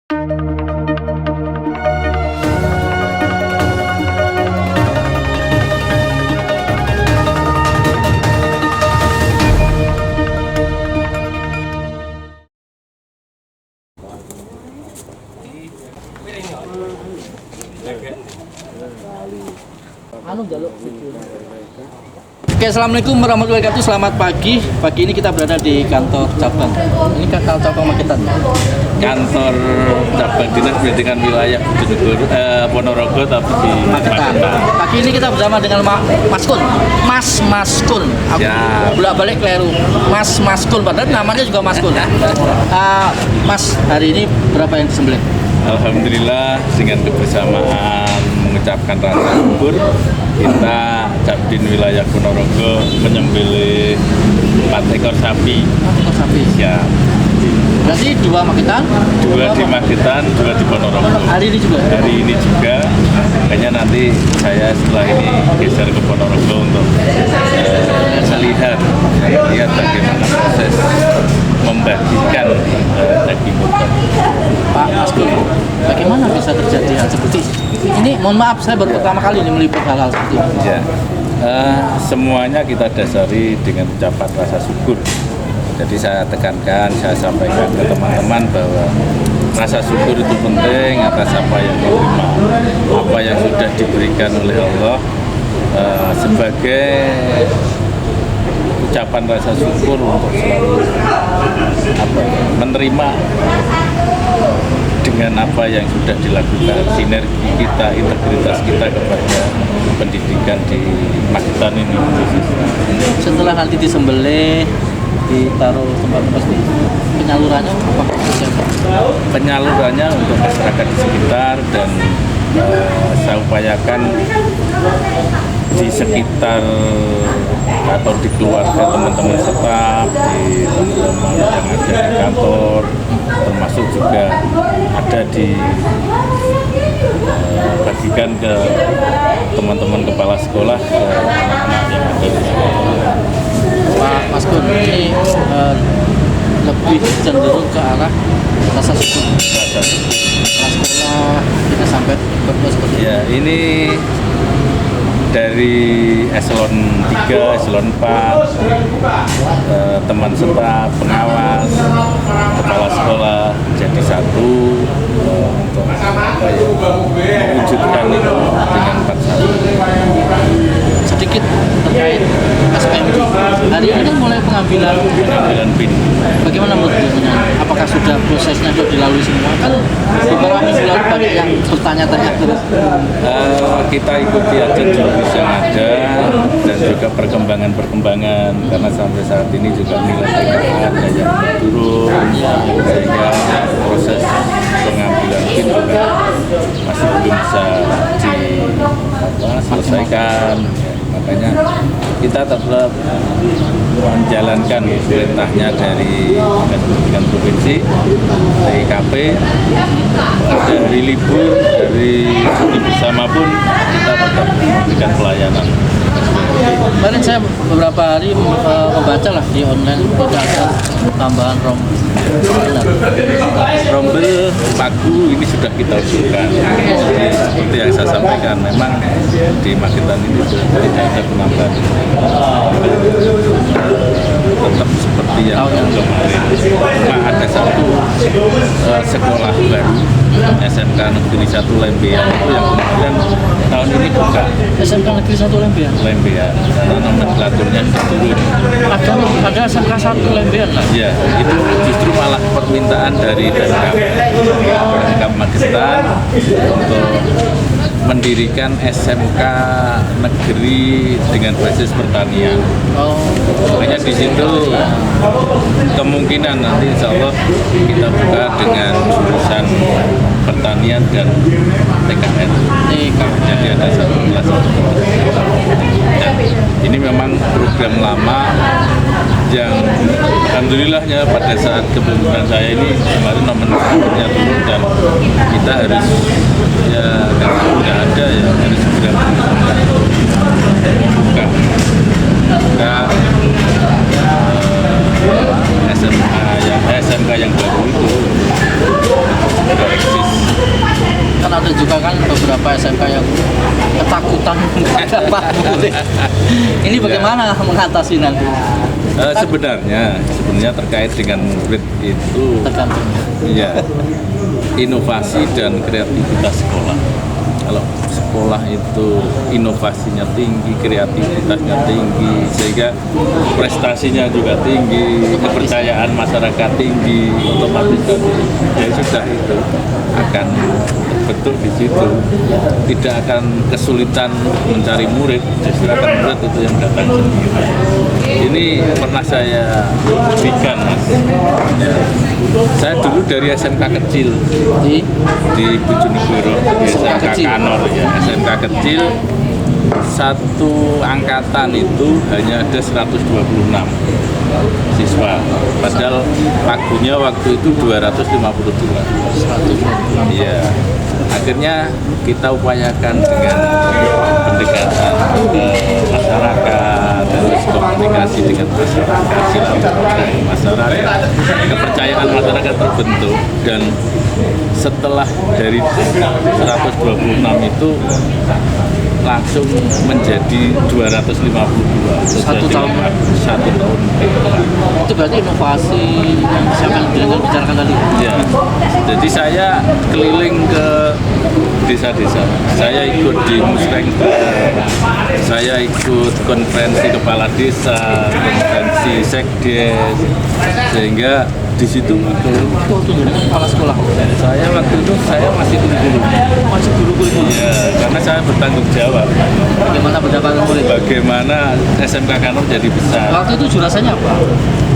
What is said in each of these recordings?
Oke, assalamualaikum warahmatullahi wabarakatuh. Selamat pagi. Pagi ini kita berada di kantor cabang. Ini kantor cabang Magetan. Kantor cabang dinas pendidikan wilayah Ponorogo tapi di Magetan. Pagi ini kita bersama dengan Mas Kun. Mas Kun. Aku bolak-balik keliru. Mas Kun. Padahal namanya juga Mas Kun. Mas, hari ini berapa yang disembelih? Alhamdulillah dengan kebersamaan mengucapkan rasa syukur kita Cabdin wilayah Ponorogo menyembelih 4 ekor sapi. 4 ekor sapi. Ya. Berarti 2 Magetan, 2 di Magetan, 2 di Ponorogo. Hari ini juga. Hari ini juga. Kayaknya nanti saya setelah ini geser ke Ponorogo untuk melihat bagaimana proses membagikan daging kurban. Pak Mas Kun, bagaimana bisa terjadi hal seperti ini? Mohon maaf, saya baru pertama kali ini meliput hal-hal seperti ini. Ya, semuanya kita dasari dengan ucapan rasa syukur. Jadi saya tekankan, saya sampaikan ke teman-teman bahwa rasa syukur itu penting atas apa yang diterima, apa yang sudah diberikan oleh Allah sebagai ucapan rasa syukur untuk selalu menerima dengan apa yang sudah dilakukan, sinergi kita, integritas kita kepada pendidikan di Magetan ini. Setelah nanti disembelih, ditaruh tempat pasti, penyalurannya apa? Penyalurannya untuk masyarakat di sekitar dan saya upayakan di sekitar atau di keluarga teman-teman staf, di teman-teman yang ada di kantor, termasuk juga ada di bagikan ke teman-teman kepala sekolah, ke anak-anak yang ada di sekolah. Pak Mas Kun, ini lebih cenderung ke arah rasa syukur. Rasa sekolah kita sampai berbuat seperti ini. Ya, ini dari eselon 3, eselon 4, teman staf, pengawas, kepala sekolah jadi satu untuk mewujudkan itu dengan 4 satu. Sedikit terkait SPMB. Hari ini kan mulai pengambilan PIN. Bagaimana menurut Anda? Apakah sudah prosesnya sudah dilalui semua? Kan beberapa minggu lalu banyak yang bertanya-tanya terus. Kita ikuti aja terus yang ada dan juga perkembangan karena sampai saat ini juga nilai TKA ada yang turun sehingga proses pengambilan PIN juga masih belum bisa diselesaikan. Makanya kita tetap menjalankan perintahnya dari Dinas Pendidikan Provinsi, TIKP. Ada hari libur, dari cuti bersama pun kita tetap memberikan pelayanan. Kemarin saya beberapa hari membaca lah di online tidak ada tambahan rombel, paku ini sudah kita usulkan. Seperti yang saya sampaikan, memang di Magetan ini tidak ada penambahan. Tetap seperti yang kemarin. Cuma ada satu sekolah baru, SMK Negeri 1 Lembean itu yang kemudian tahun ini buka. SMK Negeri 1 Lembean. Karena nomenklaturnya sudah turun. Ada SMK 1 Lembean lah. Ya, itu justru malah permintaan dari Pemkab Magetan untuk mendirikan SMK negeri dengan basis pertanian. Makanya di situ kemungkinan nanti insya Allah kita buka dengan jurusan pertanian dan TKN. Jadi ada satu kelas. Dan ini memang program lama yang alhamdulillahnya pada saat kepemimpinan saya ini kemarin nomenklaturnya turun dan kita harus ya karena sudah ada ya harus segera membuka SMK yang baru itu. beberapa SMK yang ketakutan kepada Pak murid. Ini bagaimana mengatasi nanti? Sebenarnya terkait dengan murid itu Tergantung. ya inovasi dan kreativitas sekolah. Kalau sekolah itu inovasinya tinggi, kreativitasnya tinggi, sehingga prestasinya juga tinggi, kepercayaan masyarakat tinggi, otomatis kan ya sudah itu akan terbentuk di situ. Tidak akan kesulitan mencari murid, justru akan murid itu yang datang sendiri. Ini pernah saya buktikan, Mas. Ya. Saya dulu dari SMK kecil di Bojonegoro, di SMK Kanor ya, SMK kecil, satu angkatan itu hanya ada 126 siswa, padahal pagunya waktu itu 252. Iya, akhirnya kita upayakan dengan pendekatan masyarakat, terus komunikasi dengan masyarakat, silaturahmi masyarakat, kepercayaan masyarakat terbentuk, dan setelah dari 126 itu langsung menjadi 252 Satu tahun. Itu berarti inovasi yang siapa yang bicarakan tadi? Ya, jadi saya keliling ke desa-desa. Saya ikut di Musrengbar, saya ikut konferensi kepala desa, konferensi sekdes, sehingga di situ Itu kepala sekolah. saya waktu itu masih guru-guru. Masih guru-guru. Ya, karena saya bertanggung jawab. Bagaimana pendapatan murid? Bagaimana SMK Kanor jadi besar? Waktu itu jurusannya apa?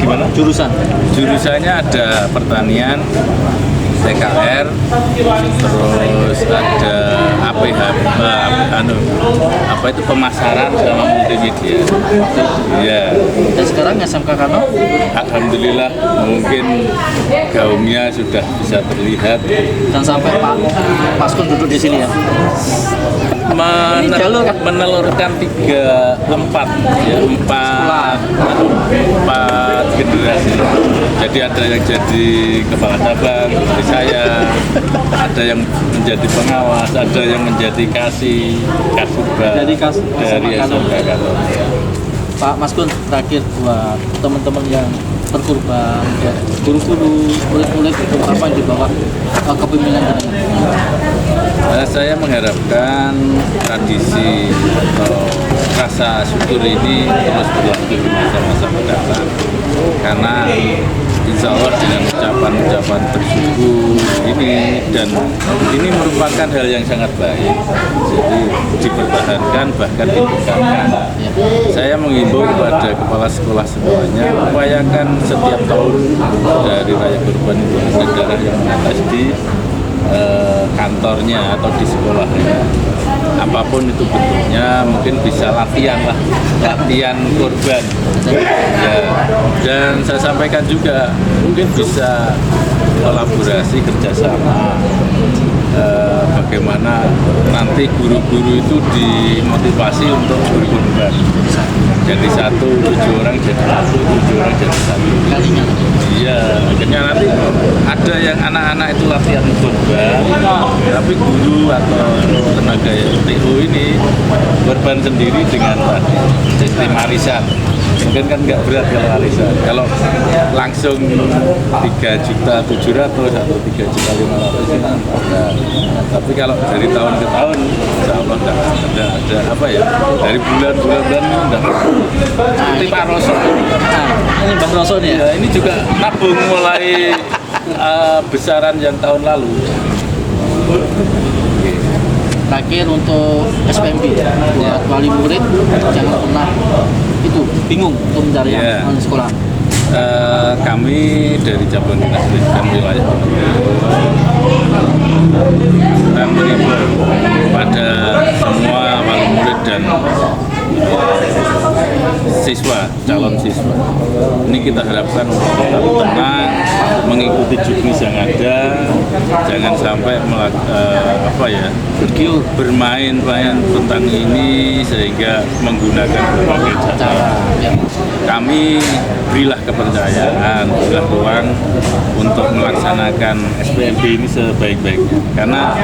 Gimana? Jurusan. Jurusannya ada pertanian, TKR, terus ada APH, apa itu pemasaran sama multimedia. Iya. Dan sekarang SMK Kanor Alhamdulillah mungkin gaungnya sudah bisa terlihat. dan sampai Pak Maskun duduk di sini ya. Menelurkan empat generasi. Jadi ada yang jadi kepala cabang seperti saya, ada yang menjadi pengawas, ada yang menjadi kasubag Jadi dari SMK Kanor. Pak Maskun, terakhir buat teman-teman yang berkorban, ya, guru-guru, murid-murid itu apa yang dibawa kepemimpinan dengan Saya mengharapkan tradisi atau rasa syukur ini terus berlanjut di masa-masa mendatang, karena insya Allah dengan ucapan-ucapan bersyukur ini merupakan hal yang sangat baik, jadi dipertahankan bahkan ditingkatkan. Saya menghimbau kepada kepala sekolah semuanya upayakan setiap tahun dari Raya Kurban itu ada darah yang menetes di kantornya atau di sekolahnya, apapun itu bentuknya, mungkin bisa latihan kurban ya. Dan saya sampaikan juga mungkin bisa kolaborasi kerjasama, bagaimana nanti guru-guru itu dimotivasi untuk berkorban. Jadi 7 orang jadi 7 orang jadi 1. Iya, akhirnya nanti ada yang anak-anak itu latihan korban, tapi guru atau tenaga TU ini korban sendiri dengan sistem arisan. Mungkin kan nggak berat kalau arisan. Kalau langsung 3.700.000 atau 3.500.000 itu ada. Tapi kalau dari tahun ke tahun, insya Allah ada apa ya? Dari bulan-bulan enggak. Seperti Pak Roso. ini Mbah Roso nih ya. Ya, ini juga nabung mulai besaran yang tahun lalu. Terakhir untuk SPMB buat wali murid jangan pernah itu bingung untuk mencari yang sekolah. Kami dari cabang dinas pendidikan wilayah dan mengimbau pada semua wali murid dan siswa, calon siswa. Ini kita harapkan untuk tetap tenang, mengikuti juknis yang ada, jangan sampai bermain-main tentang ini sehingga menggunakan berbagai cara. Kami berilah kepercayaan, berilah ruang untuk melaksanakan SPMB ini sebaik-baiknya. Karena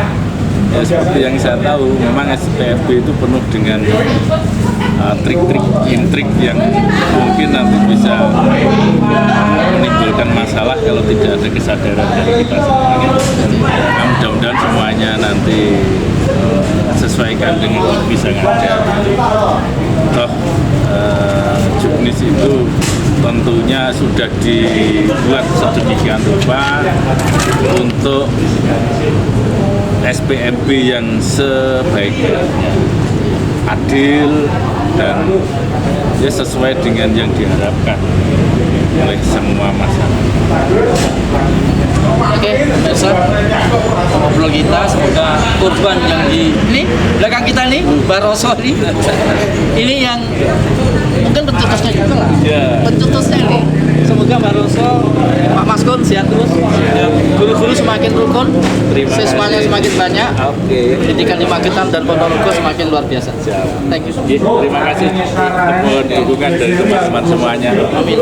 Ya seperti yang saya tahu, memang SPFB itu penuh dengan trik-trik, intrik yang mungkin nanti bisa menimbulkan masalah kalau tidak ada kesadaran dari kita semua. Nah, mudah-mudahan semuanya nanti sesuaikan dengan bisa ada. Toh juknis itu tentunya sudah dibuat sedemikian rupa untuk SPMB yang sebaiknya, adil dan ya sesuai dengan yang diharapkan oleh semua masyarakat. Oke, pemirsa, ngobrol kita semoga korban yang di ini belakang kita nih, Baroso ini yang mungkin pencetusnya juga lah, pencetusnya nih. Semoga Baroso, Pak Maskun sehat terus, guru-guru semakin rukun, siswanya semakin banyak, pendidikan di Magetan dan Ponorogo semakin luar biasa. Thank you. Terima kasih dukungan dari teman-teman semuanya. Amin.